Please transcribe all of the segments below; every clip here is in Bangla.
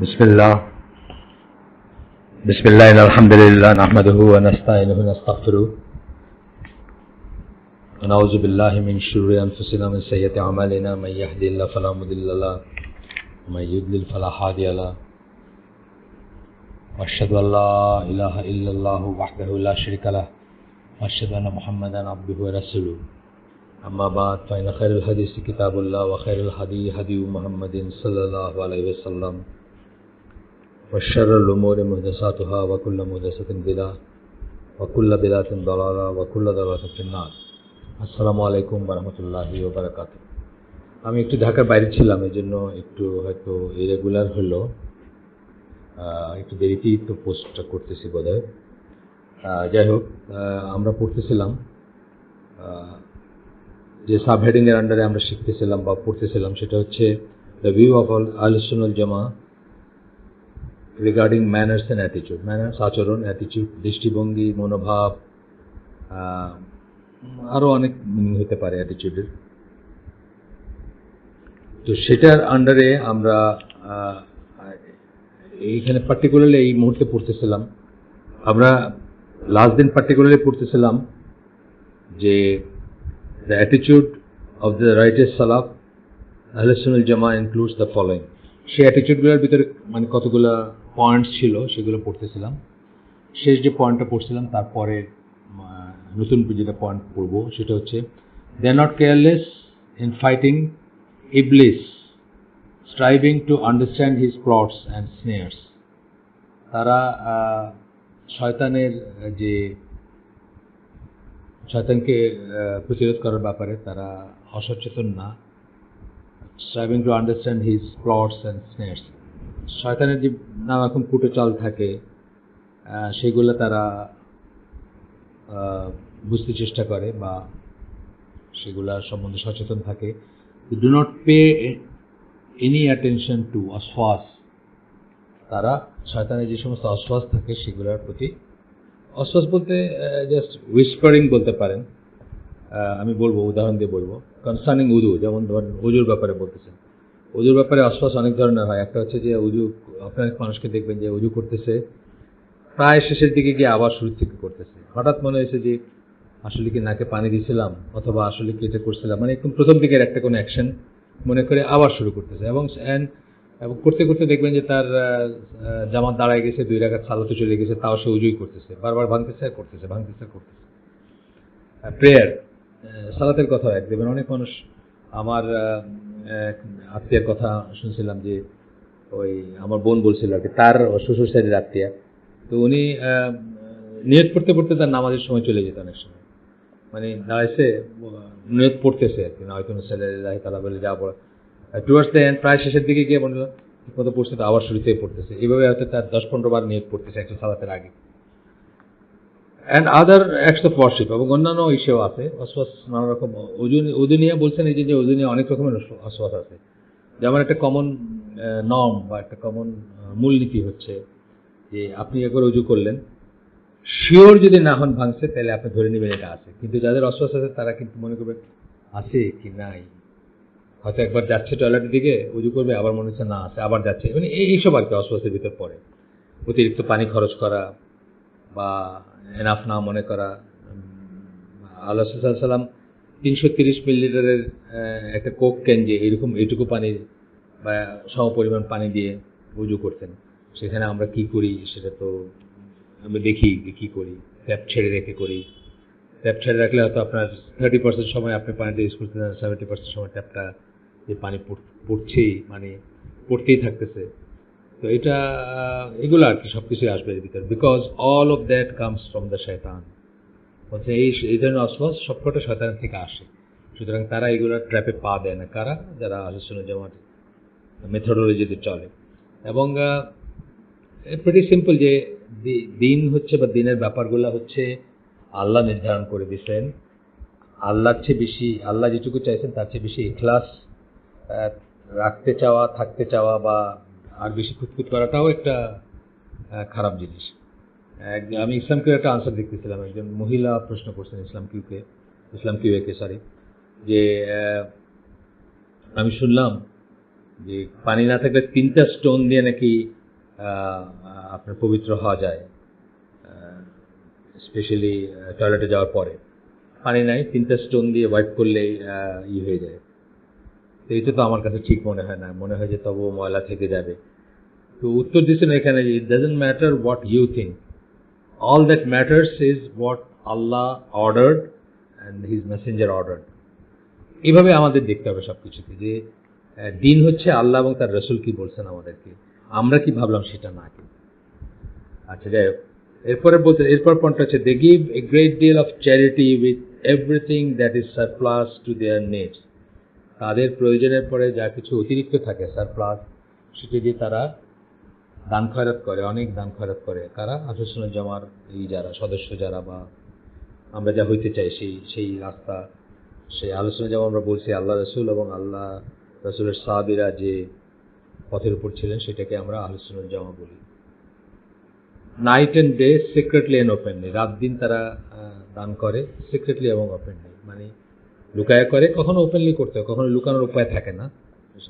बिस्मिल्लाह बिस्मिल्लाह अल्हम्दुलिल्लाह नहमदुहु व नस्तईनुहु व नस्तगफिरुहु व नऊज़ु बिल्लाहि मिन शुरूरि अनफुसिना व मिन सय्यिअति अमालिना मन यहदिहिल्लाहु फला मुदिल्ल लहु व मन युद्लिल फला हादिय लहु व अशहदु अल्ला इलाहा इल्लल्लाहु वहदहु ला शरीका लहु व अशहदु अन्ना मुहम्मदन अब्दुहु व रसूलुहु अम्मा बाद फ़इन्न खैरुल हदीसि किताबुल्लाह व खैरुल हदी हदी मुहम्मदिन सल्लल्लाहु अलैहि वसल्लम वशर्रुल उमूरि मुहदसातुहा व कुल्लु मुहदसातिन बिदअह व कुल्लु बिदअतिन दलाला व कुल्लु दलालातिन फिन्नार। আসসালামু আলাইকুম ওয়া রাহমাতুল্লাহি ওয়া বারাকাতুহু। আমি একটু ঢাকার বাইরে ছিলাম, এজন্য একটু হয়তো ইরেগুলার হলো, একটু দেরিতেই তো পোস্টটা করতেছি বোধহয়। যাই হোক, আমরা পড়তেছিলাম যে সাব হেডিংয়ের আন্ডারে আমরা শিখতেছিলাম বা পড়তেছিলাম, সেটা হচ্ছে দ্য ভিউ অফ আহলে সুন্নাহ ওয়াল জামাআহ regarding manners and attitude. Manners আচরণ, অ্যাটিটিউড দৃষ্টিভঙ্গি, মনোভাব, আরও অনেক মিনিং হতে পারে অ্যাটিটিউডের। তো সেটার আন্ডারে আমরা এইখানে পার্টিকুলারলি এই মুহূর্তে পড়তেছিলাম, আমরা লাস্ট দিন পার্টিকুলারলি পড়তেছিলাম যে দ্য অ্যাটিটিউড অফ দ্য রাইটাস সালাফ আহলে সুন্নাহ ওয়াল জামাআহ ইনক্লুডস দ্য ফলোয়িং। সেই অ্যাটিটিউডগুলোর ভিতরে মানে কতগুলো পয়েন্টস ছিল সেগুলো পড়তেছিলাম। শেষ যে পয়েন্টটা পড়ছিলাম তারপরে নতুন যেটা পয়েন্ট পড়ব সেটা হচ্ছে they are not careless in fighting ইবলিস striving to understand his plots and snares. তারা শয়তানকে প্রতিরোধ করার ব্যাপারে তারা অসচেতন না। Striving to understand his plots and snares, শয়তানের যে নানা রকম কুটচাল থাকে সেগুলো তারা বুঝতে চেষ্টা করে বা সেগুলা সম্বন্ধে সচেতন থাকে। Do not pay any attention to ওয়াসওয়াস, তারা শয়তানের যে সমস্ত ওয়াসওয়াস থাকে সেগুলোর প্রতি, ওয়াসওয়াস বলতে জাস্ট হুইসপারিং বলতে পারেন। আমি বলবো, উদাহরণ দিয়ে বলবো কনসার্নিং উযু, যেমন ধরেন উযুর ব্যাপারে বলতেছেন। উযুর ব্যাপারে ওয়াসওয়াস অনেক ধরনের হয়। একটা হচ্ছে যে উযু, আপনার মানুষকে দেখবেন যে উযু করতেছে, প্রায় শেষের দিকে গিয়ে আবার শুরু থেকে করতেছে। হঠাৎ মনে হয়েছে যে আসলে কি নাকে পানি দিয়েছিলাম, অথবা আসলে কি এটা করছিলাম, মানে একদম প্রথম দিকের একটা কোনো অ্যাকশন মনে করে আবার শুরু করতেছে। এবং করতে করতে দেখবেন যে তার জামাত দাঁড়ায় গেছে, 2 রাকাত সালাতে চলে গেছে, তাও সে উযুই করতেছে, বারবার ভাঙতেছে আর করতেছে, ভাঙতেছে আর করতেছে। প্রেয়ার, সালাতের কথা এক দেখবেন অনেক মানুষ, আমার আত্মীয়ের কথা শুনছিলাম যে ওই আমার বোন বলছিল আর কি, তার শ্বশুর সাইডের আত্মীয়া, তো উনি নিয়ত পড়তে পড়তে তার নামাজের সময় চলে যেত অনেক সময়, মানে দাঁড়াইছে নিয়ত পড়তেছে আর কি, নয়তো সাল্লাল্লাহু তাআলা বলে যা পড়া, টুয়ার্ডস দ্য এন্ড প্রায় শেষের দিকে গিয়ে মনে হলো কত পড়ছে, তো আবার শুরুতেই পড়তেছে। এইভাবে হয়তো তার 10-15 বার নিয়ত পড়তেছে একটা সালাতের আগে। And other acts of warship, এবং অন্যান্য ইস্যুও আছে ওয়াসওয়াস নানা রকম। উযু নিয়ে বলছেন এই যে উযু নিয়ে অনেক রকমের ওয়াসওয়াস আছে। যেমন একটা কমন নর্ম বা একটা কমন মূলনীতি হচ্ছে যে আপনি একবার উযু করলেন, শিওর যদি না হন ভাঙছে, তাহলে আপনি ধরে নেবেন এটা আছে। কিন্তু যাদের ওয়াসওয়াস আছে তারা কিন্তু মনে করবে আছে কি নাই, হয়তো একবার যাচ্ছে টয়লেটের দিকে, উযু করবে, আবার মনে হচ্ছে না আছে, আবার যাচ্ছে, মানে এইসব আর কি ওয়াসওয়াসের ভিতর পড়ে। অতিরিক্ত পানি খরচ করা বা এনাফ না মনে করা। আল্লাহ রাসূল সাল্লাল্লাহু আলাইহি ওয়াসাল্লাম 330 মিলিলিটারের একটা কোক ক্যান যে এইটুকু পানি বা সমপরিমাণ পানি দিয়ে উযু করতেন। সেখানে আমরা কি করি সেটা তো আমরা দেখি কি করি, ট্যাপ ছেড়ে রেখে করি। ট্যাপ ছেড়ে রাখলে হয়তো আপনার 30% সময় আপনি পানিটা ইউজ করতেছেন, 70% সময় ট্যাপটা যে পানি পড়ছেই, মানে পড়তেই থাকতেছে। তো এগুলো আর কি সবকিছুই আসবে এর ভিতরে, because all of that comes from the শয়তান। বলছে এই ধরনের ওয়াসওয়াস সবকটা শয়তানের থেকে আসে। সুতরাং তারা এগুলোর ট্র্যাপে পা দেয় না। কারা? যারা আহলে সুন্নাহ জামাত মেথোডোলজিতে চলে। এবং প্রিটি সিম্পল যে দিন হচ্ছে বা দিনের ব্যাপারগুলো হচ্ছে আল্লাহ নির্ধারণ করে দিয়েছেন। আল্লাহর চেয়ে বেশি, আল্লাহ যেটুকু চাইছেন তার চেয়ে বেশি ইখলাস রাখতে চাওয়া, থাকতে চাওয়া বা আর বেশি খুঁতখুত করাটাও একটা খারাপ জিনিস। আমি ইসলাম কিউ একটা আনসার দেখতেছিলাম, একজন মহিলা প্রশ্ন করছেন ইসলাম কিউ একে, যে আমি শুনলাম যে পানি না থাকলে 3টা স্টোন দিয়ে নাকি আপনার পবিত্র হওয়া যায়, স্পেশালি টয়লেটে যাওয়ার পরে পানি নাই, 3টা স্টোন দিয়ে ওয়াইপ করলেই হয়ে যায়। তো এটা তো আমার কাছে ঠিক মনে হয় না, মনে হয় যে তবুও ময়লা থেকে যাবে। তো উত্তর দিচ্ছেন এখানে, it doesn't matter what you think, all that matters is what Allah ordered and his messenger ordered. এইভাবে আমাদের দেখতে হবে সবকিছুকে, যে দিন হচ্ছে আল্লাহ এবং তার রসুল কি বলছেন আমাদেরকে, আমরা কি ভাবলাম সেটা না। কি আচ্ছা, যাই হোক, এরপর পয়েন্টটা হচ্ছে, they give a great deal of charity with everything that is surplus to their needs. তাদের প্রয়োজনের পরে যা কিছু অতিরিক্ত থাকে, সারপ্লাস, সেটা দিয়ে তারা দান খয়রাত করে, অনেক দান খয়রাত করে। কারা? আহলে সুন্নাত জামার এই যারা সদস্য, যারা বা আমরা যা হইতে চাই সেই রাস্তা, সেই আহলে সুন্নাত জামা আমরা বলছি আল্লাহ রসুল এবং আল্লাহ রসুলের সাহাবীরা যে পথের উপর ছিলেন সেটাকে আমরা আহলে সুন্নাত জামা বলি। Night and day, secretly and openly, রাত দিন তারা দান করে, সিক্রেটলি এবং ওপেনলি, মানে লুকায়া করে, কখনো ওপেনলি করতে হয়, কখনো লুকানোর উপায় থাকে না,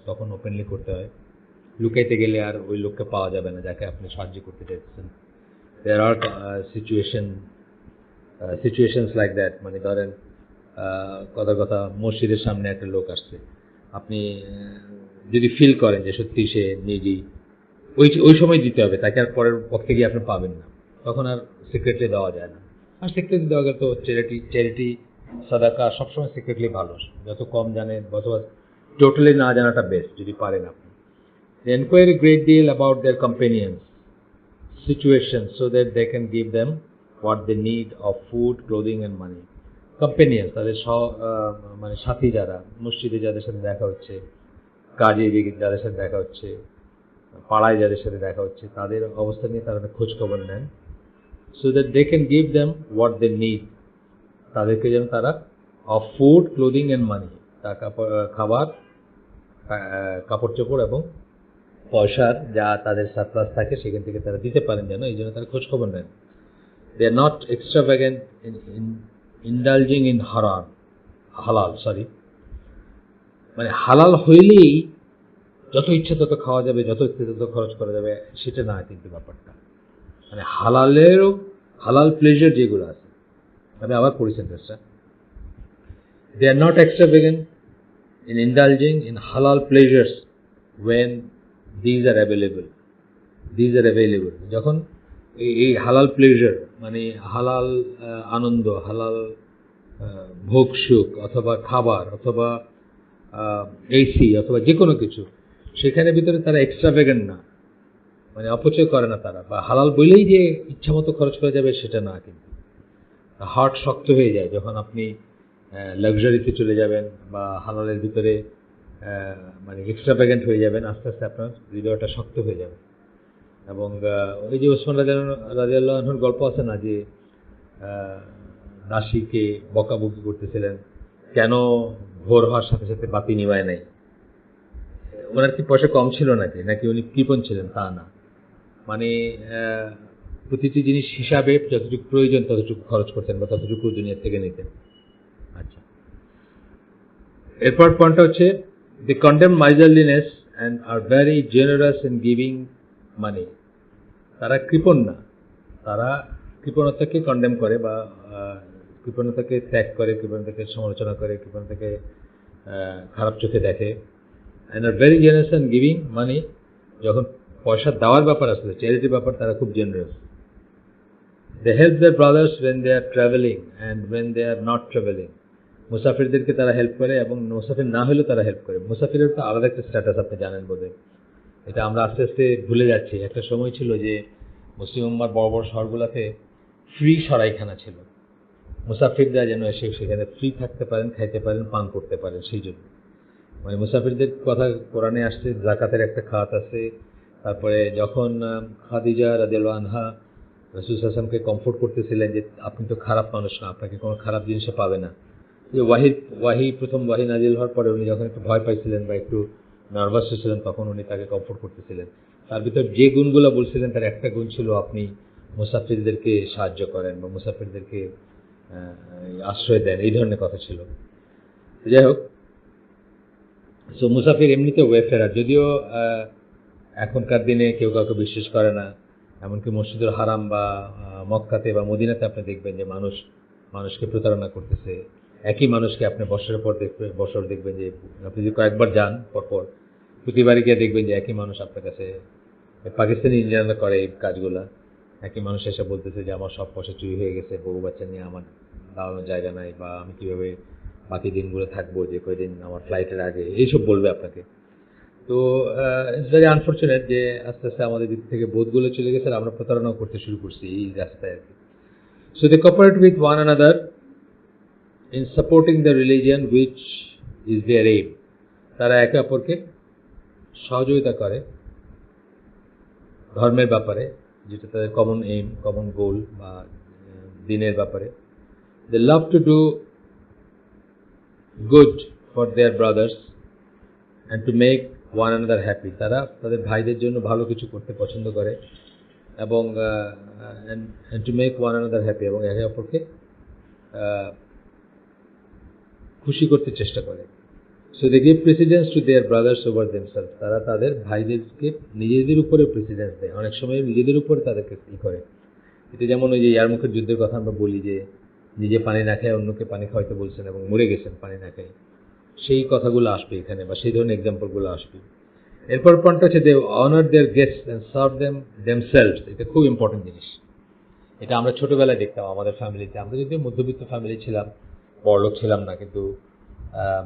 তখন ওপেনলি করতে হয়। লুকাইতে গেলে আর ওই লোককে পাওয়া যাবে না যাকে আপনি সাহায্য করতে চাইছেন। দেয়ার আর সিচুয়েশনস লাইক দ্যাট, মানে ধরেন কথা মসজিদের সামনে একটা লোক আসছে, আপনি যদি ফিল করেন যে সত্যি সে নিজি, ওই সময় দিতে হবে তাকে, আর পরের পক্ষে গিয়ে আপনি পাবেন না, তখন আর সিক্রেটলি দেওয়া যায় না। আর সিক্রেটলি দেওয়া গেলে তো চ্যারিটি সাদাকা সবসময় সিক্রেটলি ভালো, যত কম জানেন অথবা টোটালি না জানাটা বেস্ট যদি পারেন আপনি। They inquire a great deal about their companions' situations so that they can give them what they need of food, clothing and money. Companions, তাদের মানে সাথী যারা, মসজিদে যাদের সাথে দেখা হচ্ছে, কাজে যাদের সাথে দেখা হচ্ছে, পাড়ায় যাদের সাথে দেখা হচ্ছে, তাদের অবস্থা নিয়ে তারা খোঁজ খবর নেন, so that they can give them what they need, তাদেরকে যেন তারা of food, clothing and money, খাবার, কাপড় চোপড় এবং পয়সার যা তাদের সারপ্লাস থাকে সেখান থেকে তারা দিতে পারেন যেন, এই জন্য তারা খোঁজ খবর নেন। They are not extravagant in indulging in হালাল, মানে হালাল হইলেই যত ইচ্ছা তত খাওয়া যাবে, যত ইচ্ছে তত খরচ করা যাবে, সেটা না কিন্তু ব্যাপারটা। মানে হালাল প্লেজার যেগুলো আছে, আমি আবার পড়ি সেন্টেন্সটা, they are not extravagant in indulging in হালাল pleasures when these are available, যখন এই হালাল প্লেজার মানে হালাল আনন্দ, হালাল ভোগ সুখ অথবা খাবার অথবা এসি অথবা যে কোনো কিছু, সেখানে ভিতরে তারা এক্সট্রাভ্যাগেন্ট না, মানে অপচয় করে না তারা, বা হালাল বলেই যে ইচ্ছা মতো খরচ করা যাবে সেটা না। কিন্তু হার্ট শক্ত হয়ে যায় যখন আপনি লাক্সারিতে চলে যাবেন বা হালালের ভিতরে মানে এক্সট্রাভ্যাগেন্ট হয়ে যাবেন, আস্তে আস্তে আপনার হৃদয়টা শক্ত হয়ে যাবে। এবং ওই যে ওসমান রাদিয়াল্লাহু আনহুর গল্প আছে না, যে দাসীকে বকাবকি করতেছিলেন, কেন ভোর হওয়ার সাথে সাথে বাতি নিভায় নাই। ওনার কি পয়সা কম ছিল নাকি উনি কৃপণ ছিলেন? তা না, মানে প্রতিটি জিনিস হিসাবে যতটুকু প্রয়োজন ততটুকু খরচ করতেন বা ততটুকু দুনিয়া থেকে নিতেন। আচ্ছা, এরপর পয়েন্টটা হচ্ছে, they condemn miserliness and are very generous in giving money. তারা কৃপণ না, তারা কৃপণতাকে কন্ডেম করে বা কৃপণতাকে ত্যাগ করে, কৃপণতাকে সমালোচনা করে, কৃপণতাকে খারাপ চোখে দেখে। and are very generous in giving money, যখন পয়সা দেওয়ার ব্যাপার আসলে চ্যারিটির ব্যাপার, তারা খুব generous. they help their brothers when they are traveling and when they are not traveling. মুসাফিরদেরকে তারা হেল্প করে এবং মুসাফির না হলেও তারা হেল্প করে। মুসাফিরের তো আলাদা একটা স্ট্যাটাস, আপনি জানেন বোধহয়, এটা আমরা আস্তে আস্তে ভুলে যাচ্ছি। একটা সময় ছিল যে মুসলিম উম্মার বড় বড় শহরগুলোতে ফ্রি সরাইখানা ছিল, মুসাফিররা যেন এসে সেখানে ফ্রি থাকতে পারেন, খাইতে পারেন, পান করতে পারেন। সেই জন্য মানে মুসাফিরদের কথা কোরআনে আসছে, যাকাতের একটা খাত আছে। তারপরে যখন খাদিজা রাদিয়াল্লাহু আনহা রাসূল সাল্লাল্লাহু আলাইহি ওয়াসাল্লামকে কমফোর্ট করতেছিলেন যে আপনি তো খারাপ মানুষ না, আপনাকে কোনো খারাপ জিনিসে পাবে না, যে প্রথম ওয়াহি নাজিল হওয়ার পরে উনি যখন একটু ভয় পাইছিলেন বা একটু নার্ভাস হয়েছিলেন, তখন উনি তাকে কমফোর্ট করতেছিলেন। তার ভিতর যে গুণগুলো বলছিলেন তার একটা গুণ ছিল আপনি মুসাফিরদেরকে সাহায্য করেন বা মুসাফিরদেরকে আশ্রয় দেন, এই ধরনের কথা ছিল। যাই হোক, সো মুসাফির এমনিতে ওয়েফেরার, যদিও এখনকার দিনে কেউ কাউকে বিশ্বাস করে না, এমনকি মসজিদুল হারাম বা মক্কাতে বা মদিনাতে আপনি দেখবেন যে মানুষকে প্রতারণা করতেছে। একই মানুষকে আপনি বছরের পর বছর দেখবেন যে আপনি যদি কয়েকবার যান পরপর, প্রতিবারই গিয়ে দেখবেন যে একই মানুষ আপনার কাছে, পাকিস্তানি ইন্ডিয়ানরা করে এই কাজগুলা। একই মানুষ এসে বলতেছে যে আমার সব পয়সা চুরি হয়ে গেছে, বউ বাচ্চা নিয়ে আমার দাঁড়ানোর জায়গা নাই, বা আমি কিভাবে বাকি দিনগুলো থাকবো, যে কয়দিন আমার ফ্লাইটের আগে, এইসব বলবে আপনাকে। তো ইটস ভেরি আনফর্চুনেট যে আস্তে আস্তে আমাদের দিক থেকে বোধগুলো চলে গেছে আর আমরা প্রতারণাও করতে শুরু করছি এই রাস্তায় আর কি। So they cooperate with one another in supporting the religion which is their aim. তারা একে অপরকে সহযোগিতা করে ধর্মের ব্যাপারে, যেটা তাদের কমন এইম, কমন গোল বা দিনের ব্যাপারে। They love to do good for their brothers and to make one another happy. তারা তাদের ভাইদের জন্য ভালো কিছু করতে পছন্দ করে এবং to make one another happy, এবং একে অপরকে খুশি করতে চেষ্টা করে। So they give precedence to their brothers over themselves. তারা তাদের ভাইদেরকে নিজেদের উপরে প্রেসিডেন্স দেয়, অনেক সময় নিজেদের উপরে তাদেরকে ই করে। এটা যেমন ওই যে ইয়ারমুখের যুদ্ধের কথা আমরা বলি যে নিজে পানি না খেয়ে অন্যকে পানি খাওয়াইতে বলছেন এবং মরে গেছেন পানি না খেয়ে, সেই কথাগুলো আসবে এখানে, বা সেই ধরনের এক্সাম্পলগুলো আসবে। এরপর পয়েন্ট হচ্ছে they honour their guest and serve them themselves. এটা খুব ইম্পর্টেন্ট জিনিস। এটা আমরা ছোটবেলায় দেখতাম আমাদের ফ্যামিলিতে। আমরা যদিও মধ্যবিত্ত ফ্যামিলি ছিলাম, বড়লোক ছিলাম না, কিন্তু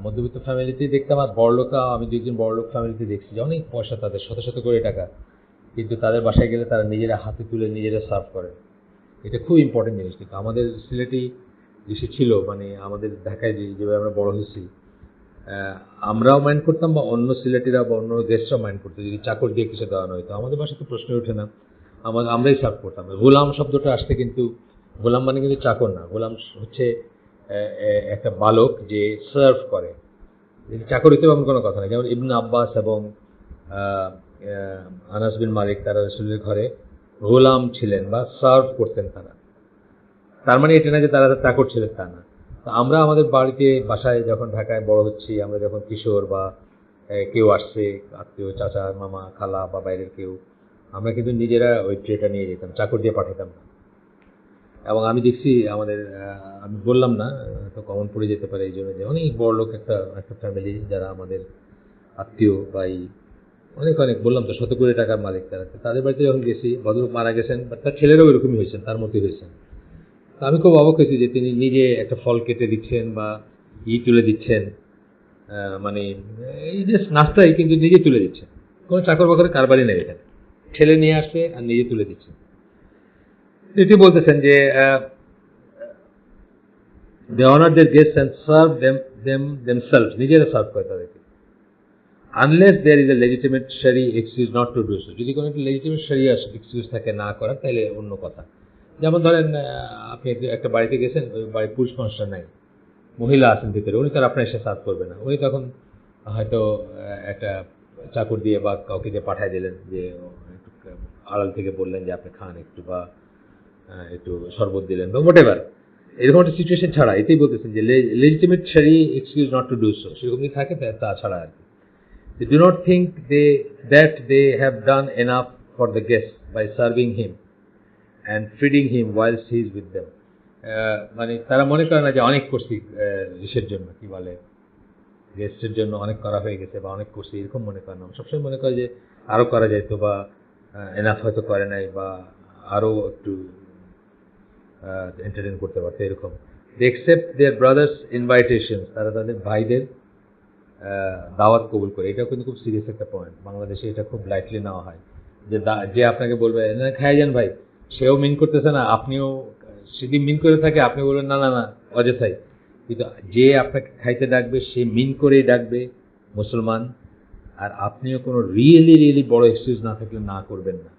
মধ্যবিত্ত ফ্যামিলিতেই দেখতাম। আর বড়লোকা, আমি দুইজন বড়লোক ফ্যামিলিতে দেখছি যে অনেক পয়সা তাদের, শত শত কোটি টাকা, কিন্তু তাদের বাসায় গেলে তারা নিজেরা হাতে তুলে নিজেরা সার্ভ করে। এটা খুব ইম্পর্টেন্ট জিনিস। কিন্তু আমাদের সিলেটি দেশে ছিল, মানে আমাদের ঢাকায় যেভাবে আমরা বড় হয়েছি, আমরাও মাইন্ড করতাম বা অন্য সিলেটিরা বা অন্য গেস্টরাও মাইন্ড করতো যদি চাকর দিয়ে কিছু দেওয়ানো হতো। আমাদের বাসায় তো প্রশ্ন ওঠে না, আমরাই সার্ভ করতাম। গোলাম শব্দটা আসতে, কিন্তু গোলাম মানে কিন্তু চাকর না, গোলাম হচ্ছে একটা বালক যে সার্ভ করে। চাকর হইতে এমন কোনো কথা নেই। যেমন ইবনে আব্বাস এবং আনাস বিন মালিক, তারা রাসূলের ঘরে গোলাম ছিলেন বা সার্ভ করতেন তারা। তার মানে এটা না যে তারা চাকর ছিলেন, তা না। আমরা আমাদের বাড়িতে বাসায় যখন ঢাকায় বড় হচ্ছি, আমরা যখন কিশোর বা কেউ আসছে আত্মীয়, চাচা, মামা, খালা বা বাইরের কেউ, আমরা কিন্তু নিজেরা ওই ট্রেটা নিয়ে যেতাম, চাকর দিয়ে পাঠাতাম না। এবং আমি দেখছি আমাদের, আমি বললাম না তো কমন পড়ে যেতে পারে এই জন্য যে অনেক বড় লোক একটা ফ্যামিলি যারা আমাদের আত্মীয় বা অনেক অনেক বললাম তো শত কোটি টাকার মালিক, তারা তাদের বাড়িতে যখন গেছি, ভদ্রলোক মারা গেছেন, বাট তার ছেলেরাও এরকমই হয়েছেন, তার মতোই হয়েছেন। আমি খুব অবাক হয়েছি যে তিনি নিজে একটা ফল কেটে দিচ্ছেন বা তুলে দিচ্ছেন, মানে এই যে নাস্তাই, কিন্তু নিজে তুলে দিচ্ছেন। কোনো চাকর বাকরের কারবারই নেই এখানে, ছেলে নিয়ে আসে আর নিজে তুলে দিচ্ছেন। এটি বলতেছেন যে they honor their guests and serve themselves, নিজেরা সার্ভ করে তাদেরকে, unless there is a legitimate shari excuse not to do so. যদি কোনো একটা legitimate shari excuse থাকে না করার, তাহলে অন্য কথা। যেমন ধরেন আপনি একটা বাড়িতে গেছেন, ওই বাড়ির পুরুষ মানুষটা নাই, মহিলা আছেন ভিতরে, উনি তার আপনার এসে সার্ভ করবে না। উনি তখন হয়তো একটা চাকর দিয়ে বা কাউকে দিয়ে পাঠায় দিলেন, যে আড়াল থেকে বললেন যে আপনি খান একটু, বা একটু শরবত দিলেন বা হোয়াট এভার, এরকম একটা সিচুয়েশন ছাড়া। এটাই বলতেছেন যে লেজিটিমেট শারি excuse not to do so, সেরকম যদি থাকে তা ছাড়া আর কি। They do not think that they have done enough for the guest by serving him and feeding him whilst he is with them. মানে তারা মনে করে না যে অনেক করছি ইসের জন্য, কি বলে, গেস্টের জন্য অনেক করা হয়ে গেছে বা অনেক করছি, এরকম মনে করে না। সবসময় মনে করে যে আরও করা যাইতো, বা এনাফ হয়তো করে নাই, বা আরও একটু এন্টারটেইন করতে পারতো, এরকম। They accept their brothers' invitations, তারা তাদের ভাইদের দাওয়াত কবুল করে। এটাও কিন্তু খুব সিরিয়াস একটা পয়েন্ট। বাংলাদেশে এটা খুব লাইটলি নেওয়া হয়, যে আপনাকে বলবে না খাই যান ভাই, সেও মিন করতেছে না, আপনিও সেদিন মিন করে থাকে, আপনি বলবেন না না না অযথাই। কিন্তু যে আপনাকে খাইতে ডাকবে সে মিন করেই ডাকবে, মুসলমান। আর আপনিও কোনো রিয়েলি বড় এক্সকিউজ না থাকলে না করবেন না,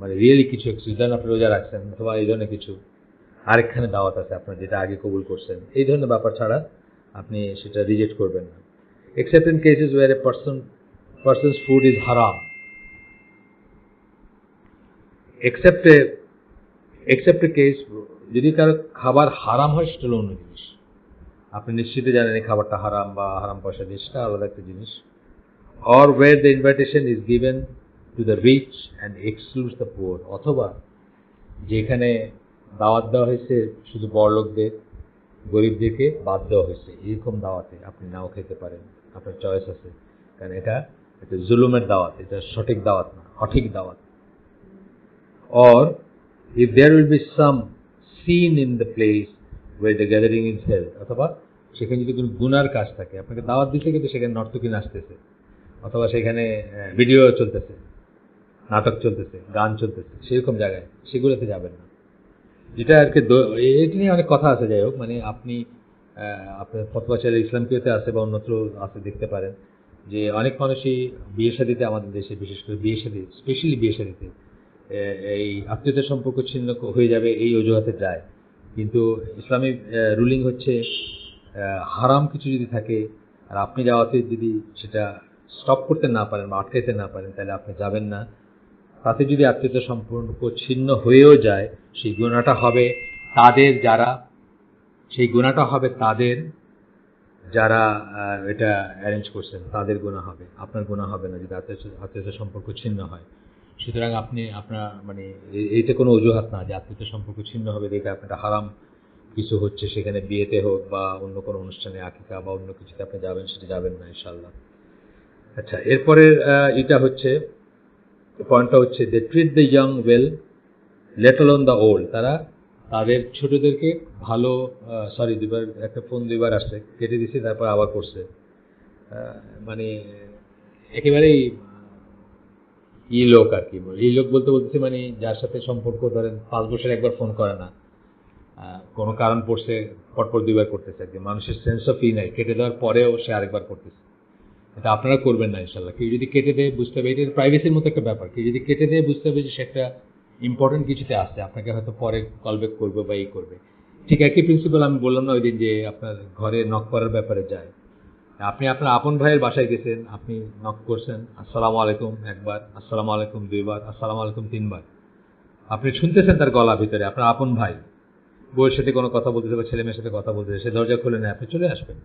মানে রিয়েলি কিছু এক্সকিউজ দেন, আপনি রোজা রাখছেন অথবা এই ধরনের কিছু, আরেকখানে দাওয়াত আছে আপনার যেটা আগে কবুল করছেন, এই ধরনের ব্যাপার ছাড়া আপনি সেটা রিজেক্ট করবেন না। Except in cases where a person's food is haram. Except a case যদি কারো খাবার হারাম হয়, সেটা হলো অন্য জিনিস। আপনি নিশ্চিত জানেন এই খাবারটা হারাম বা হারাম পয়সা দিয়ে, সেটা আলাদা একটা জিনিস। or where the invitation is given to the rich and excludes the poor, অথবা যেখানে দাওয়াত দেওয়া হয়েছে শুধু বড়লোকদের, গরিবদেরকে বাদ দেওয়া হয়েছে, এরকম দাওয়াতে আপনি নাও খেতে পারেন, আপনার চয়েস আছে। কারণ এটা জুলুমের দাওয়াত, এটা সঠিক দাওয়াত না, সঠিক দাওয়াত। or if there will be some sin in the place where the gathering is held, অথবা সেখানে যদি কোনো গুনার কাজ থাকে, আপনাকে দাওয়াত দিচ্ছে কিন্তু সেখানে নর্তকী নাচতেছে, অথবা সেখানে ভিডিও চলতেছে, নাটক চলতেছে, গান চলতেছে, সেরকম জায়গায় সেগুলোতে যাবেন না। যেটা আর কি, এটা নিয়ে অনেক কথা আছে। যাই হোক, মানে আপনি আপনার ফতোয়া চাইলে ইসলামীয়তে আছে বা অন্যত্র আছে, দেখতে পারেন যে অনেক মানুষই বিয়ে শাদিতে, আমাদের দেশে বিশেষ করে বিয়ে শাদি, স্পেশালি বিয়ে শাদিতে এই আত্মীয়তার সম্পর্ক ছিন্ন হয়ে যাবে এই অজুহাতে যায়। কিন্তু ইসলামী রুলিং হচ্ছে হারাম কিছু যদি থাকে আর আপনি যাওয়াতে যদি সেটা স্টপ করতে না পারেন বা আটকাইতে না পারেন, তাহলে আপনি যাবেন না। তাতে যদি আত্মীয়তার সম্পর্ক ছিন্ন হয়েও যায়, সেই গুনাহটা হবে তাদের যারা, সেই গুনাহটা হবে তাদের যারা এটা অ্যারেঞ্জ করছেন, তাদের গুনাহ হবে, আপনার গুনাহ হবে না যদি আত্মীয়তার সম্পর্ক ছিন্ন হয়। সুতরাং আপনি আপনার মানে এইটা কোনো অজুহাত না যে আত্মীয়তার সম্পর্ক ছিন্ন হবে দেখে আপনার হারাম কিছু হচ্ছে, সেখানে বিয়েতে হোক বা অন্য কোনো অনুষ্ঠানে, আকিকা বা অন্য কিছুতে আপনি যাবেন, সেটা যাবেন না ইনশাআল্লাহ। আচ্ছা, এরপরের এটা হচ্ছে পয়েন্টটা হচ্ছে they treat the young well let alone the old, তারা তাদের ছোটদেরকে ভালো, সরি দুবার একটা ফোন দুইবার আসছে, কেটে দিছি তারপর আবার করছে, মানে একেবারেই লোক আর কি। এই লোক বলতে বলতেছি মানে যার সাথে সম্পর্ক ধরেন 5 বছর একবার ফোন করে না, কোনো কারণ পড়ছে পরপর দুইবার করতেছে আর কি। মানুষের সেন্স অফ নাই, কেটে দেওয়ার পরেও সে আরেকবার করতেছে। এটা আপনারা করবেন না ইনশাল্লাহ। কেউ যদি কেটে দেয় বুঝতে হবে, এটা প্রাইভেসির মতো একটা ব্যাপার। কেউ যদি কেটে দেয় বুঝতে হবে যে সে একটা ইম্পর্টেন্ট কিছুতে আসছে, আপনাকে হয়তো পরে কল ব্যাক করবে বা এই করবে। ঠিক একই প্রিন্সিপাল আমি বললাম না ওই দিন যে আপনার ঘরে নক করার ব্যাপারে যায়। আপনি আপনার আপন ভাইয়ের বাসায় গেছেন, আপনি নক করছেন, আসসালামু আলাইকুম একবার, আসসালামু আলাইকুম দুইবার, আসসালামু আলাইকুম 3বার। আপনি শুনতেছেন তার গলা ভিতরে আপনার আপন ভাই বউয়ের সাথে কোনো কথা বলতেছে বা ছেলে মেয়ের সাথে কথা বলতেছে, সে দরজা খুলে নেয়, আপনি চলে আসবেন।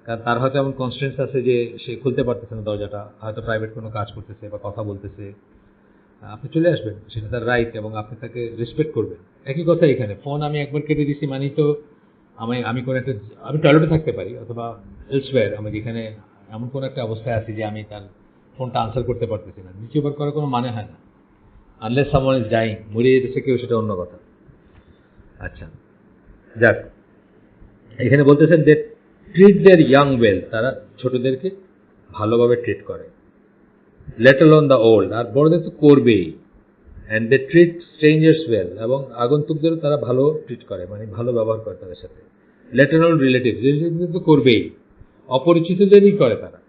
কারণ তার হয়তো এমন কনস্ট্রেন্টস আছে যে সে খুলতে পারতেছে না দরজাটা, হয়তো প্রাইভেট কোনো কাজ করতেছে বা কথা বলতেছে, আপনি চলে আসবেন, সেটা তার রাইট এবং আপনি তাকে রেসপেক্ট করবেন। একই কথা এখানে, ফোন আমি একবার কেটে দিছি মানেই তো আমি কোনো একটা, আমি টয়লেটে থাকতে পারি অথবা এলসওয়্যার, আমি যেখানে এমন কোনো একটা অবস্থায় আছি যে আমি তার ফোনটা আনসার করতে পারতেছি না, দ্বিতীয়বার করার কোনো মানে হয় না, আনলেস সামওয়ান ইজ ডাইং, মরে যেতেছে কেউ, সেটা অন্য কথা। আচ্ছা, যাক, এখানে বলতেছেন যে ট্রিট দেয়ার ইয়াং ওয়েল, তারা ছোটদেরকে ভালোভাবে ট্রিট করে, লেট অ্যালোন দ্য ওল্ড, আর বড়দের তো করবেই, and they treat strangers well, এবং আগন্তুকদেরও তারা ভালো ট্রিট করে, মানে ভালো ব্যবহার করে তাদের সাথে, লেট অ্যালোন রিলেটিভস তো করবেই, অপরিচিতদেরই করে তারা।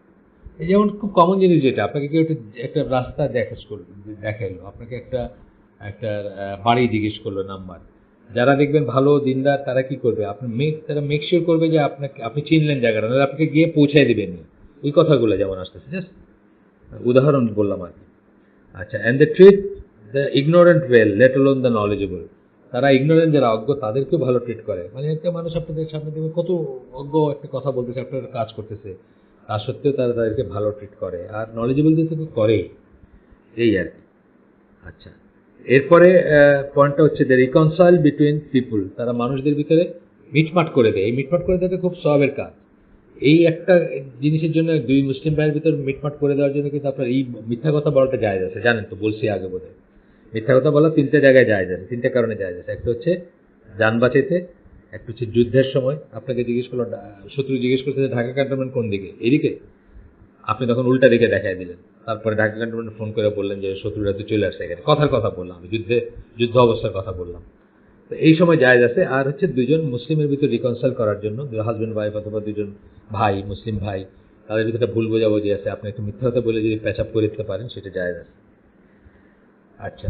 এই যেমন খুব কমন জিনিস, যেটা আপনাকে কেউ একটা রাস্তা দেখাইলো, আপনাকে একটা একটা বাড়ি জিজ্ঞেস করলো নাম্বার, যারা দেখবেন ভালো দিনদার তারা কি করবে, তারা মেক শিওর করবে যে আপনি চিনলেন জায়গাটা, নাহলে আপনাকে গিয়ে পৌঁছায় দিবেন। ওই কথাগুলো যেমন আসতেছে, জাস্ট উদাহরণ বললাম আর কি। আচ্ছা, and the treat the ignorant well let alone the knowledgeable, তারা ইগনোরেন্ট যারা অজ্ঞ তাদেরকেও ভালো ট্রিট করে। মানে একটা মানুষ আপনাদের সামনে দেখবেন কত অজ্ঞ একটা কথা বলতেছে, আপনার কাজ করতেছে, তা সত্ত্বেও তারা তাদেরকে ভালো ট্রিট করে, আর নলেজেবলদের থেকে করে, এই আর কি। আচ্ছা, এরপরে পয়েন্টটা হচ্ছে দ্য রিকনসাইল বিটুইন পিপুল, তারা মানুষদের ভিতরে মিটমাট করে দেয়। এই মিটমাট করে দেওয়াটা খুব সওয়াবের কাজ। এই একটা জিনিসের জন্য, দুই মুসলিম ভাইয়ের ভিতরে মিটমাট করে দেওয়ার জন্য কিন্তু আপনার এই মিথ্যা কথা বলাটা জায়েজ আছে, জানেন তো, বলছি আগে বোধ হয়। মিথ্যা কথা বলা 3টে জায়গায় জায়েজ আছে, 3টে কারণে জায়েজ আছে। একটা হচ্ছে যান বাঁচাইতে, একটা হচ্ছে যুদ্ধের সময় আপনাকে জিজ্ঞেস করলো, শত্রু জিজ্ঞেস করতে যে ঢাকা ক্যান্টনমেন্ট কোন দিকে, এদিকে, আপনি তখন উল্টা দিকে দেখাই দিলেন, তারপরে ঢাকা ক্যান্টনমেন্ট ফোন করে বললেন যে শত্রুরা তো চলে আসছে এখানে, কথার কথা বললাম, আমি যুদ্ধ অবস্থার কথা বললাম, তো এই সময় জায়েজ আছে। আর হচ্ছে দুইজন মুসলিমের ভিতর রিকনসাইল করার জন্য, হাজব্যান্ড ওয়াইফ অথবা দুজন ভাই, মুসলিম ভাই, তাদের ভিতরে ভুল বোঝাবুঝি আছে, আপনি একটু মিথ্যা কথা বলে যদি প্যাচ আপ করে দিতে পারেন, সেটা জায়েজ আছে। আচ্ছা,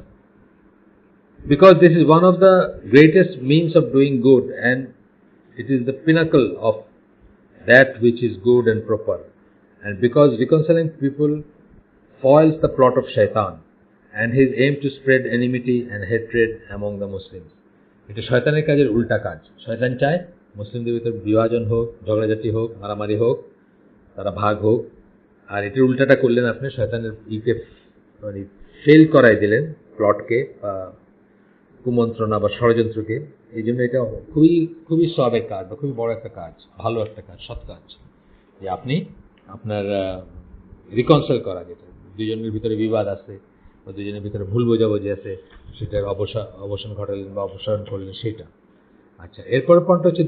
because this is one of the greatest means of doing good and it is the pinnacle of that which is good and proper, and because reconciling people foils the plot of shaitan and his aim to spread enmity and hatred among the Muslims. এটা শয়তানের কাজের উল্টা কাজ। শয়তান চায় মুসলিমদের ভিতরে বিভাজন হোক, ঝগড়াঝাটি হোক, মারামারি হোক, তারা ভাগ হোক। আর এটার উল্টাটা করলেন, আপনি শয়তানের মানে ফেল করাই দিলেন প্লটকে বা কুমন্ত্রণা বা ষড়যন্ত্রকে। এই জন্য এটা খুবই খুবই সবের কাজ বা খুবই বড় একটা কাজ, ভালো একটা কাজ, সৎ কাজ, যে আপনি আপনার রিকনসাইল করা, যেটা দুজনের ভিতরে বিবাদ আছে বা দুজনের ভিতরে ভুল বোঝাবুঝি আছে, সেটার অবসান ঘটালেন বা অপসারণ করলেন, সেটা। আচ্ছা, এরপর পয়েন্ট হচ্ছে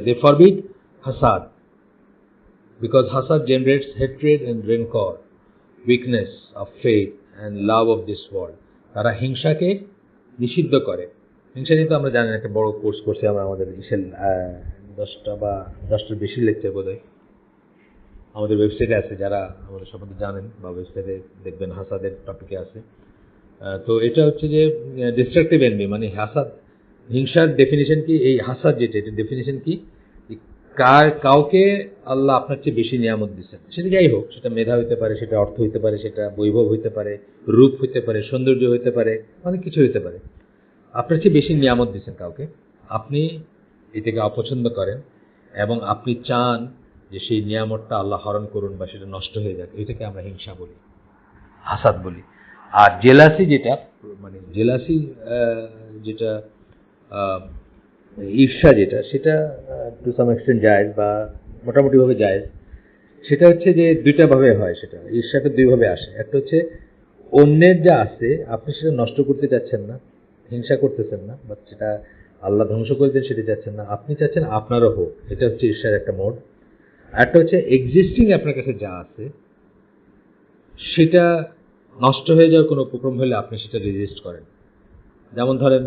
they forbid হাসাদ, because hasad generates hatred and rancor, weakness of faith and love of this world. তারা হিংসাকে নিষিদ্ধ করে। হিংসা নিয়ে তো আমরা জানি, একটা বড় কোর্স করছি আমরা, আমাদের 10টার বেশি লেকচার বোধহয় আমাদের ওয়েবসাইটে আছে, যারা আমাদের সম্বন্ধে জানেন বা ওয়েবসাইটে দেখবেন হাসাদের টপিকে আছে। তো এটা হচ্ছে যে ডিস্ট্রাকটিভ এনভি, মানে হাসাদ, হিংসার ডেফিনেশন কি, এই হাসাদ যেটা, এটার ডেফিনেশন কি, কাউকে আল্লাহ আপনার চেয়ে বেশি নিয়ামত দিচ্ছেন, সেটা যাই হোক, সেটা মেধা হইতে পারে, সেটা অর্থ হইতে পারে, সেটা বৈভব হইতে পারে, রূপ হইতে পারে, সৌন্দর্য হইতে পারে, অনেক কিছু হইতে পারে। আপনার চেয়ে বেশি নিয়ামত দিচ্ছেন কাউকে, আপনি এটাকে অপছন্দ করেন এবং আপনি চান যে সেই নিয়ামতটা আল্লাহ হরণ করুন বা সেটা নষ্ট হয়ে যাক, এটাকে আমরা হিংসা বলি, হাসাদ বলি। আর জেলাসি যেটা, মানে জেলাসি যেটা ঈর্ষা যেটা, সেটা টু সাম এক্সটেন্ট জায়েজ বা মোটামুটিভাবে জায়েজ। সেটা হচ্ছে যে দুইটা ভাবে হয়, সেটা ঈর্ষাটা দুইভাবে আসে। একটা হচ্ছে অন্যের যা আছে আপনি সেটা নষ্ট করতে চাচ্ছেন না, হিংসা করতেছেন না, বা সেটা আল্লাহ ধ্বংস করে দেন সেটা চাচ্ছেন না, আপনি চাচ্ছেন আপনারও হোক, এটা হচ্ছে ঈর্ষার একটা মোড। একটা হচ্ছে এক্সিস্টিং আপনার কাছে যা আছে সেটা নষ্ট হয়ে যাওয়ার কোনো উপক্রম হলে আপনি সেটা রেজিস্ট করেন। যেমন ধরেন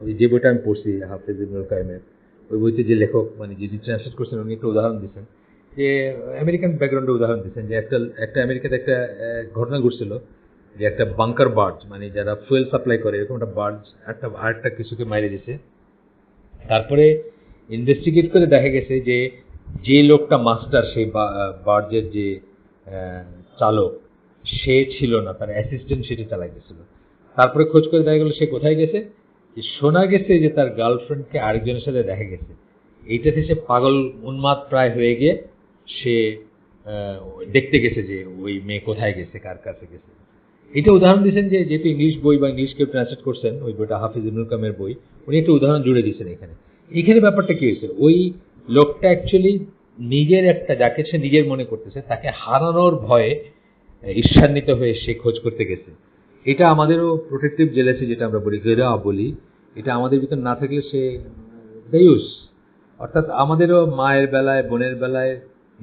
ওই যে বইটা আমি পড়ছি হাফেজ ইবনুল কাইমের, ওই বইতে যে লেখক, মানে যিনি ট্রান্সলেট করছেন, উনি একটা উদাহরণ দিচ্ছেন, যে আমেরিকান ব্যাকগ্রাউন্ডে উদাহরণ দিচ্ছেন, যে একটা আমেরিকাতে একটা ঘটনা ঘটছিল, যে একটা বাংকার বার্জ, মানে যারা ফুয়েল সাপ্লাই করে এরকম একটা বার্জ আরেকটা কিছুকে মাইরে দিছে। তারপরে ইনভেস্টিগেট করে দেখা গেছে যে লোকটা মাস্টার, সেই বার্জের যে চালক, সে ছিল না, তার অ্যাসিস্ট্যান্ট সেটা চালাই গেছিল। তারপরে খোঁজ করে দেখা গেল সে কোথায় গেছে, যে শোনা গেছে যে তার গার্লফ্রেন্ডকে আরেকজনের সাথে দেখা গেছে। এইটাতে সে পাগল উন্মাদ প্রায় হয়ে গিয়ে সে দেখতে গেছে যে ওই মেয়ে কোথায় গেছে, কার কাছে গেছে। এটা উদাহরণ দিয়েছেন, যে যেহেতু ইংলিশ বই বা ইংলিশ কেউ ট্রান্সলেট করছেন, ওই বইটা হাফিজ ইবনুল কামের বই, উনি একটা উদাহরণ জুড়ে দিয়েছেন এখানে। এখানে ব্যাপারটা কি হয়েছে, ওই লোকটা অ্যাকচুয়ালি নিজের একটা, যাকে সে নিজের মনে করতেছে, তাকে হারানোর ভয়ে ঈর্ষান্বিত হয়ে সে খোঁজ করতে গেছে। এটা আমাদেরও প্রোটেক্টিভ জেলাসি যেটা আমরা বলি, গেরা বলি, এটা আমাদের ভিতর না থাকলে সে দেয়ুস। অর্থাৎ আমাদেরও মায়ের বেলায়, বোনের বেলায়,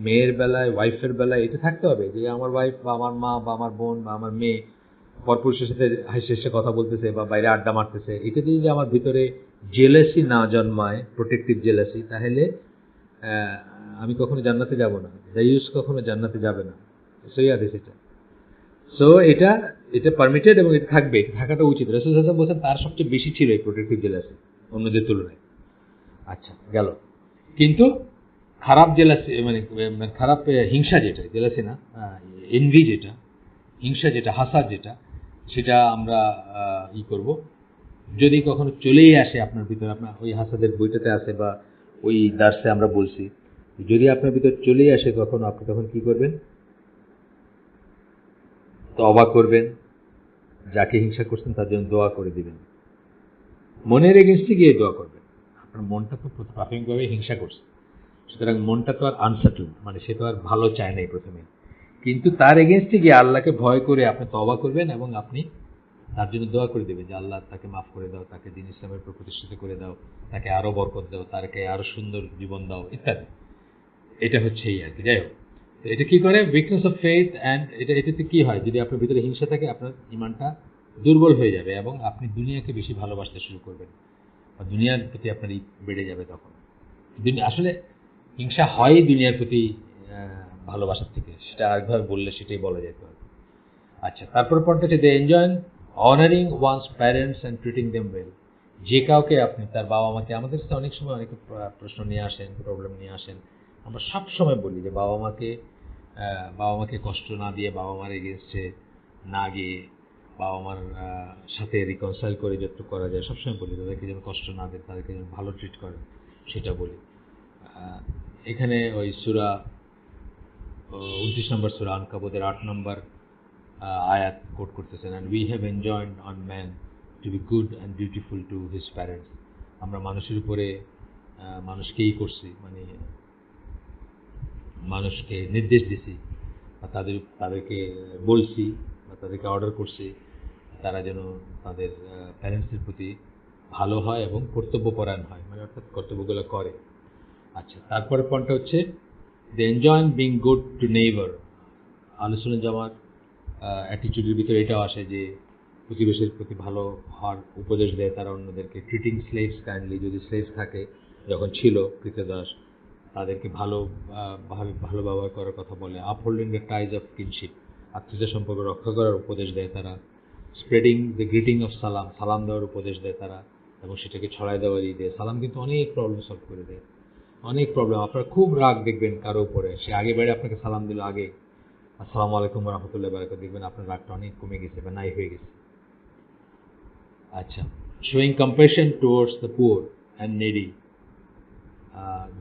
মেয়ের বেলায়, ওয়াইফের বেলায় এটা থাকতে হবে, যে আমার ওয়াইফ বা আমার মা বা আমার বোন বা আমার মেয়ে পরপুরুষের সাথে হাসি হেসে কথা বলতেছে বা বাইরে আড্ডা মারতেছে, এটা যদি আমার ভিতরে জেলাসি না জন্মায়, প্রোটেক্টিভ জেলাসি, তাহলে আমি কখনো জান্নাতে যাব না, দেয়ুস কখনো জান্নাতে যাবে না। সই আদেশ এটা। সো এটা পারমিটেড এবং এটা থাকবে, এটা থাকাটা উচিত। রাসূল সাল্লাল্লাহু আলাইহি ওয়াসাল্লাম বলেছেন তার সবচেয়ে বেশি ছিল এই প্রোটেক্টিভ জেলাসি অন্যদের তুলনায়। আচ্ছা গেল। কিন্তু খারাপ জেলাসি, মানে খারাপ হিংসা যেটা, জেলাসি না, এনভি যেটা, হিংসা যেটা, হাসাদ যেটা, সেটা আমরা করব যদি কখনো চলেই আসে আপনার ভিতরে। আপনার ওই হাসাদের বইটাতে আছে বা ওই দার্সে আমরা বলছি, যদি আপনার ভিতর চলেই আসে কখনো, আপনি তখন কি করবেন? তওবা করবেন, যাকে হিংসা করছেন তার জন্য দোয়া করে দিবেন, মনের এগেনস্টে গিয়ে দোয়া করবেন। আপনার মনটা তো প্রাথমিকভাবে হিংসা করছে, সুতরাং মনটা তো আর আনসেটল, মানে সে তো আর ভালো চায় নাই প্রথমে, কিন্তু তার এগেনস্টে গিয়ে আল্লাহকে ভয় করে আপনি তওবা করবেন এবং আপনি তার জন্য দোয়া করে দেবেন যে আল্লাহ তাকে মাফ করে দাও, তাকে দ্বীন ইসলামের উপর প্রতিষ্ঠিত করে দাও, তাকে আরো বরকত দাও, তাকে আরো সুন্দর জীবন দাও ইত্যাদি। এটা হচ্ছে এই আর কি। যাই হোক, এটা কি করে, উইকনেস অফ ফেথ অ্যান্ড এটাতে কি হয়, যদি আপনার ভিতরে হিংসা থাকে আপনার ঈমানটা দুর্বল হয়ে যাবে এবং আপনি দুনিয়াকে বেশি ভালোবাসতে শুরু করবেন, বা দুনিয়ার প্রতি আপনার বেড়ে যাবে। তখন আসলে হিংসা হয় দুনিয়ার প্রতি ভালোবাসার থেকে, সেটা আরেকভাবে বললে সেটাই বলা যেতে পারে। আচ্ছা, তারপর পয়েন্ট হচ্ছে they enjoy honouring one's parents and treating them well. যে কাউকে আপনি তার বাবা মাকে, আমাদের সাথে অনেক সময় অনেক প্রশ্ন নিয়ে আসেন, প্রবলেম নিয়ে আসেন, আমরা সব সময় বলি যে বাবা মাকে কষ্ট না দিয়ে, বাবা মার এগেনস্টে না গিয়ে, বাবা মার সাথে রিকনসাইল করে যতটুকু করা যায় সবসময় বলি, তাদেরকে যেন কষ্ট না দেয়, তাদেরকে যেন ভালো ট্রিট করে সেটা বলি। এখানে ওই সূরা 29 নম্বর সূরা আনকাবুতের 8 নম্বর আয়াত কোট করতেছেন, and we have enjoined on man to be good and beautiful to his parents. আমরা মানুষের উপরে মানুষকেই করছি, মানে মানুষকে নির্দেশ দিছি বা তাদেরকে বলছি বা তাদেরকে অর্ডার করছি তারা যেন তাদের প্যারেন্টসের প্রতি ভালো হয় এবং কর্তব্যপরায়ণ হয়, মানে অর্থাৎ কর্তব্যগুলো করে। আচ্ছা, তারপরের পয়েন্টটা হচ্ছে they enjoy being good to neighbour. আলোচনা জামার অ্যাটিটিউডের ভিতরে এটাও আসে যে প্রতিবেশীর প্রতি ভালো হওয়ার উপদেশ দেয় তারা অন্যদেরকে। ট্রিটিং স্লেভস কাইন্ডলি, যদি স্লেভস থাকে যখন ছিল কৃতদাস, তাদেরকে ভালো ব্যবহার করার কথা বলে। আপহোল্ডিং দ্য টাইজ অফ কিনশিপ, আত্মীয়তা সম্পর্ক রক্ষা করার উপদেশ দেয় তারা। স্প্রেডিং দ্য গ্রিটিং অফ সালাম, সালাম দেওয়ার উপদেশ দেয় তারা এবং সেটাকে ছড়াই দেওয়ারই দেয়। সালাম কিন্তু অনেক প্রবলেম সলভ করে দেয়, অনেক প্রবলেম। আপনার খুব রাগ দেখবেন কারো উপরে, সে আগে বেড়ে আপনাকে সালাম দিল আগে, আসসালামু আলাইকুম রহমতুল্লাহ বারাকাতুহু, দেখবেন আপনার রাগটা অনেক কমে গেছে বা নাই হয়ে গেছে। আচ্ছা, showing compassion towards the poor and needy,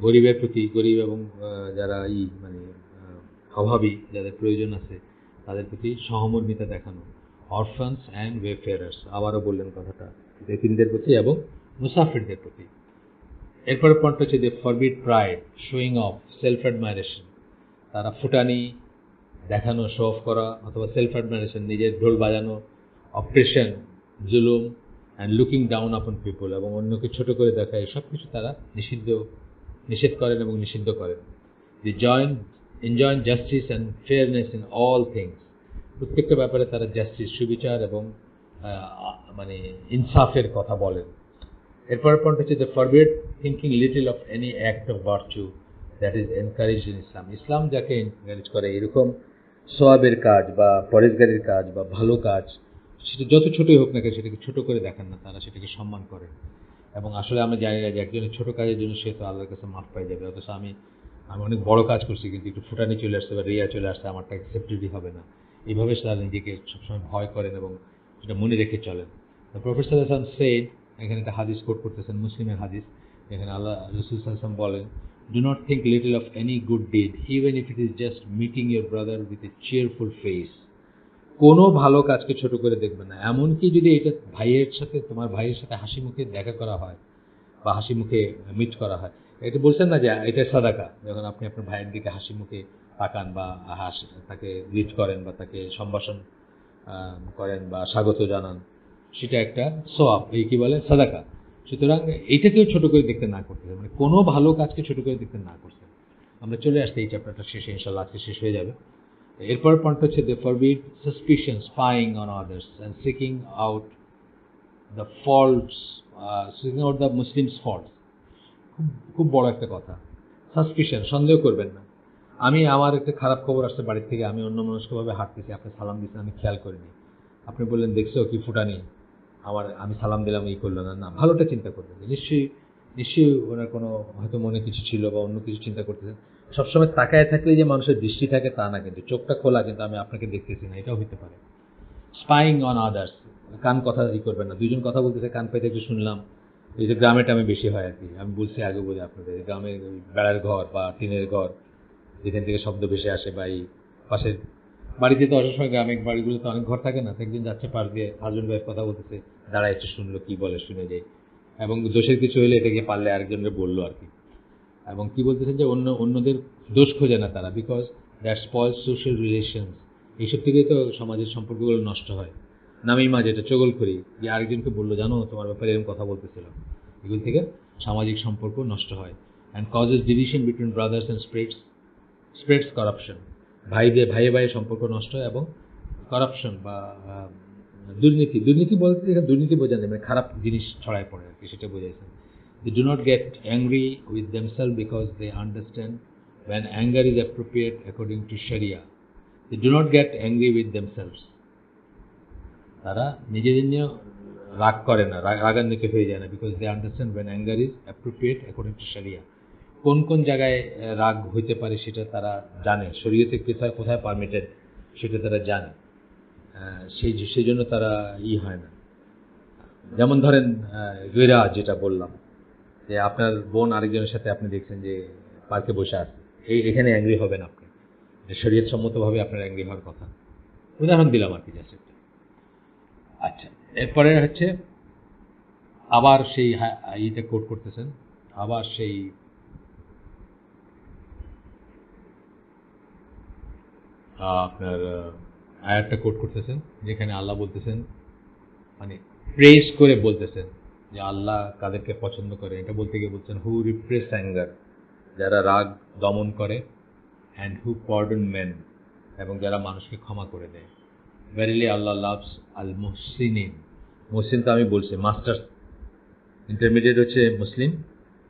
গরিবের প্রতি, গরিব এবং যারা মানে অভাবী, যাদের প্রয়োজন আছে তাদের প্রতি সহমর্মিতা দেখানো। অরফানস অ্যান্ড ওয়েফেয়ারার্স, আবারও বললেন কথাটা, এতিমদের প্রতি এবং মুসাফিরদের প্রতি। এরপরে পয়েন্ট হচ্ছে যে forbid pride, showing off, self অ্যাডমাইরেশন। তারা ফুটানি দেখানো, শো অফ করা অথবা সেলফ অ্যাডমাইরেশন, নিজের ঢোল বাজানো, অপ্রেশন, জুলুম, and looking down upon people, এবং অন্যকে ছোট করে দেখা, সব কিছু তারা নিষেধ করেন এবং নিষিদ্ধ করেন। They enjoy justice and fairness in all things, প্রত্যেকটা ব্যাপারে তারা জাস্টিস, সুবিচার এবং মানে ইনসাফের কথা বলেন। এরপরের পয়েন্ট হচ্ছে they forbid thinking little of any act of virtue that is encourage in Islam. Islam যাকে এনকারেজ করে এরকম সওয়াবের কাজ বা পরেজগারির কাজ বা ভালো কাজ, সেটা যত ছোটই হোক না কেন সেটাকে ছোট করে দেখান না, তারা সেটাকে সম্মান করেন। এবং আসলে আমরা জানি না যে একজনের ছোট কাজের জন্য সে তো আল্লাহর কাছে মাফ পাই যাবে, অথচ আমি অনেক বড় কাজ করছি কিন্তু একটু ফুটানি চলে আসছে বা রিয়া চলে আসছে, আমারটা অ্যাকসেপ্টেডই হবে না, এইভাবে তারা নিজেকে সবসময় ভয় করেন এবং সেটা মনে রেখে চলেন। প্রফেসর হাসান সেইড, এখানে একটা হাদিস কোট করতেছেন, মুসলিমের হাদিস, এখানে আল্লাহ রাসূল সাল্লাল্লাহু আলাইহি ওয়াসাল্লাম বলেন, do not think little of any good did even if it is just meeting your brother with a cheerful face. কোনো ভালো কাজকে ছোট করে দেখবে না, এমনকি যদি এটা তোমার ভাইয়ের সাথে হাসি মুখে দেখা করা হয় বা হাসি মুখে মিট করা হয়। এটা বলছেন না যে এটা সাদাকা, যখন আপনি আপনার ভাইয়ের দিকে হাসি মুখে তাকান বা তাকে গ্রিট করেন বা তাকে সম্ভাষণ করেন বা স্বাগত জানান, সেটা একটা সওয়াব, এই কি বলে সাদাকা। সুতরাং এইটাকেও ছোট করে দেখতে না করতে, মানে কোনো ভালো কাজকে ছোট করে দেখতে না করতে। আমরা চলে আসতে এই চ্যাপ্টারটা শেষে, ইনশাআল্লাহ আজকে শেষ হয়ে যাবে। এরপর পয়েন্ট হচ্ছে they forbid suspicion, spying on others and seeking out the faults, seeking out the Muslims faults. খুব বড় একটা কথা, সাসপিশন, সন্দেহ করবেন না। আমার একটা খারাপ খবর আসছে বাড়ির থেকে, আমি অন্যমনস্কভাবে হাঁটতেছি, আপনি সালাম দিচ্ছেন, আমি খেয়াল করিনি, আপনি বললেন দেখছো কি ফুটানি, আমি সালাম দিলাম, এই করলো না, না, ভালোটা চিন্তা করবেন। নিশ্চয়ই ওনার কোনো হয়তো মনে কিছু ছিল বা অন্য কিছু চিন্তা করতেছেন। সবসময় তাকায় থাকলে যে মানুষের দৃষ্টি থাকে তা না, কিন্তু চোখটা খোলা, কিন্তু আমি আপনাকে দেখতেছি না, এটাও হতে পারে। স্পাইং অন আদার্স, কান কথা করবেন না, দুইজন কথা বলতেছে কান পেতে একটু শুনলাম। এই যে গ্রামে টামে বেশি হয় আর কি, আমি বলছি আগে বলি আপনাদের, গ্রামে বেড়ার ঘর বা টিনের ঘর যেখান থেকে শব্দ ভেসে আসে, বা এই পাশের বাড়িতে তো অনেক সময় গ্রামের বাড়িগুলোতে অনেক ঘর থাকে না, একদিন যাচ্ছে পাশ দিয়ে হাজবেন্ড ওয়াইফ কথা বলতেছে, দাঁড়ায় একটু শুনলো কি বলে, শুনে যায়, এবং দোষের কিছু হলে এটাকে পারলে আরেকজনকে বললো আর কি। এবং কি বলতেছেন যে অন্যদের দোষ খোঁজে না তারা, because that spoil social relations. এইসব থেকেই তো সমাজের সম্পর্কগুলো নষ্ট হয়। নামিমা, যেটা চগলখড়ি, যে আরেকজনকে বললো জানো তোমার ব্যাপারে এরকম কথা বলতেছিলাম, এগুলো থেকে সামাজিক সম্পর্ক নষ্ট হয়। And causes division between brothers and spreads corruption, ভাইয়ে সম্পর্ক নষ্ট হয় এবং করাপশন বা দুর্নীতি বলতে এখানে দুর্নীতি বোঝা নেই, মানে খারাপ জিনিস ছড়ায় পড়ে আর কি, সেটা বোঝাইছেন। They do not get angry with themselves because they understand when anger is appropriate according to Sharia. They do not get angry with themselves. তারা নিজেদের নিয়ে রাগ করে না, রাগান্বিত হয়ে যায় না, because they understand when anger is appropriate according to Sharia. কোন জায়গায় রাগ হইতে পারে সেটা তারা জানে, শরীয়তে কোথায় পারমিটেড সেটা তারা জানে। সেই জন্য তারা হয় না। যেমন ধরেন গৈরা যেটা বললাম, যে আপনার বোন আরেকজনের সাথে আপনি দেখছেন যে পার্কে বসে আছে, এখানে অ্যাংরি হবেন আপনি, শরীয়ত সম্মতভাবে আপনার অ্যাংরি হওয়ার কথা। উদাহরণ দিলাম আর কি, জাস্ট একটা। আচ্ছা, এরপরে হচ্ছে আবার সেই ইটা কোট করতেছেন, আবার সেই আপনার আয়াতটা কোট করতেছেন, যেখানে আল্লাহ বলতেছেন, মানে প্রেজ করে বলতেছেন যে আল্লাহ কাদেরকে পছন্দ করে। এটা বলতে গিয়ে বলছেন, হু রিপ্রেস অ্যাঙ্গার, যারা রাগ দমন করে, অ্যান্ড হু পার্ডন মেন, এবং যারা মানুষকে ক্ষমা করে দেয়। ভেরিলি আল্লাহ লাভস আল মুহসিনিন। মুহসিন তো আমি বলছি, মাস্টার্স ইন্টারমিডিয়েট হচ্ছে মুসলিম,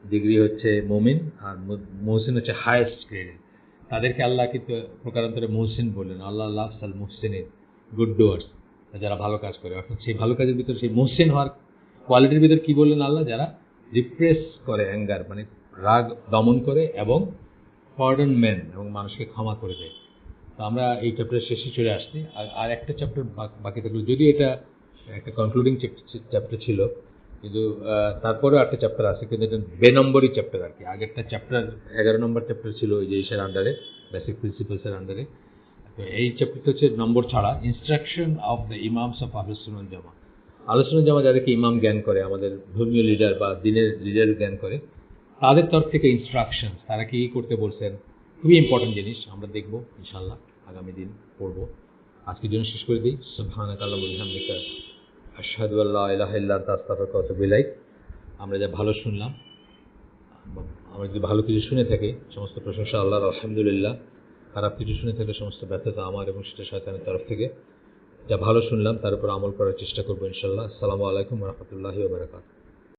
ডিগ্রি হচ্ছে মুমিন, আর মুহসিন হচ্ছে হায়েস্ট গ্রেড। তাদেরকে আল্লাহ কিন্তু প্রকারান্তরে মুহসিন বললেন। আল্লাহ লাভস আল মুহসিনিন, গুড ডুয়ার্স, যারা ভালো কাজ করে। অর্থাৎ সেই ভালো কাজের ভিতরে সেই মুহসিন হওয়ার কোয়ালিটির ভিতরে কি বললেন আল্লাহ? যারা রিপ্রেস করে অ্যাঙ্গার, মানে রাগ দমন করে, এবং পার্ডন ম্যান, এবং মানুষকে ক্ষমা করে দেয়। তো আমরা এই চ্যাপ্টারের শেষে চলে আসছি। আর একটা চ্যাপ্টার বাকি থাকলো, যদিও এটা একটা কনক্লুডিং চ্যাপ্টার ছিল, কিন্তু তারপরেও একটা চ্যাপ্টার আছে, কিন্তু এটা বেনম্বরই চ্যাপ্টার আর কি। আগেরটা চ্যাপ্টার 11 নম্বর চ্যাপ্টার ছিল, ওই যে ইসের আন্ডারে, বেসিক প্রিন্সিপালসের আন্ডারে। তো এই চ্যাপ্টারটা হচ্ছে নম্বর ছাড়া, ইনস্ট্রাকশন অফ দ্য ইমামস অফ আহলুস সুন্নাহ ওয়াল জামাত। আহলুস সুন্নাহ ওয়াল জামাত যাদেরকে ইমাম জ্ঞান করে, আমাদের ধর্মীয় লিডার বা দিনের লিডার জ্ঞান করে, তাদের তরফ থেকে ইনস্ট্রাকশন, তারা কি করতে বলছেন, খুবই ইম্পর্টেন্ট জিনিস। আমরা দেখব ইনশাআল্লাহ, আগামী দিন পড়ব। আজকের জন্য শেষ করে দিই। সুবহানাকা আল্লাহুম্মা ওয়া বিহামদিকা, আশহাদু আল্লা ইলাহা ইল্লা আনতা, আস্তাগফিরুকা ওয়া আতুবু ইলাইক। আমরা যা ভালো শুনলাম, আমরা যদি ভালো কিছু শুনে থাকি, সমস্ত প্রশংসা আল্লাহর, আলহামদুলিল্লাহ। খারাপ কিছু শুনে থাকলে সমস্ত ব্যর্থতা আমার, এবং সেটা শয়তানের তরফ থেকে। যা ভালো শুনলাম তার উপর আমল করার চেষ্টা করবো ইনশাআল্লাহ। আসসালামু আলাইকুম ওয়া রাহমাতুল্লাহি ওয়া বারাকাতুহু।